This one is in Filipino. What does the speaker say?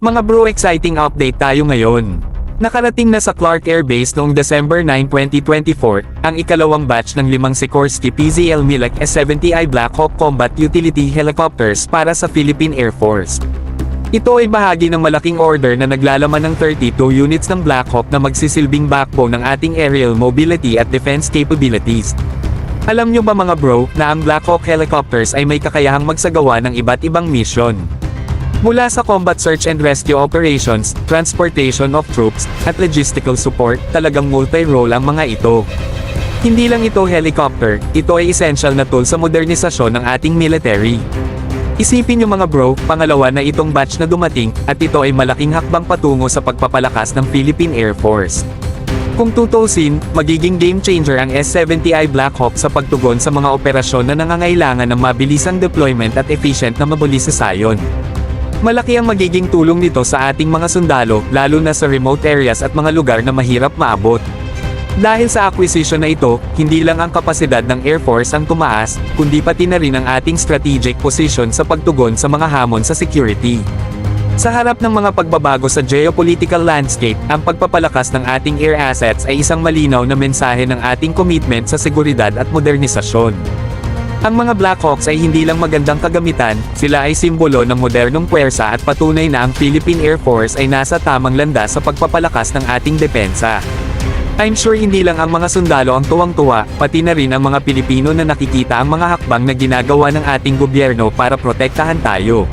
Mga bro, exciting update tayo ngayon. Nakarating na sa Clark Air Base noong December 9, 2024, ang ikalawang batch ng 5 Sikorsky PZL Milak S-70I Black Hawk Combat Utility Helicopters para sa Philippine Air Force. Ito ay bahagi ng malaking order na naglalaman ng 32 units ng Black Hawk na magsisilbing backbone ng ating aerial mobility at defense capabilities. Alam nyo ba mga bro, na ang Black Hawk helicopters ay may kakayahang magsagawa ng iba't ibang mission. Mula sa combat search and rescue operations, transportation of troops, at logistical support, talagang multi-role ang mga ito. Hindi lang ito helicopter, ito ay essential na tool sa modernisasyon ng ating military. Isipin nyo mga bro, pangalawa na itong batch na dumating, at ito ay malaking hakbang patungo sa pagpapalakas ng Philippine Air Force. Kung tutusin, magiging game changer ang S-70I Black Hawk sa pagtugon sa mga operasyon na nangangailangan ng mabilisang deployment at efficient na mobilisasayon. Malaki ang magiging tulong nito sa ating mga sundalo, lalo na sa remote areas at mga lugar na mahirap maabot. Dahil sa acquisition na ito, hindi lang ang kapasidad ng Air Force ang tumaas, kundi pati na rin ang ating strategic position sa pagtugon sa mga hamon sa security. Sa harap ng mga pagbabago sa geopolitical landscape, ang pagpapalakas ng ating air assets ay isang malinaw na mensahe ng ating commitment sa seguridad at modernisasyon. Ang mga Black Hawks ay hindi lang magandang kagamitan, sila ay simbolo ng modernong puwersa at patunay na ang Philippine Air Force ay nasa tamang landas sa pagpapalakas ng ating depensa. I'm sure hindi lang ang mga sundalo ang tuwang-tuwa, pati na rin ang mga Pilipino na nakikita ang mga hakbang na ginagawa ng ating gobyerno para protektahan tayo.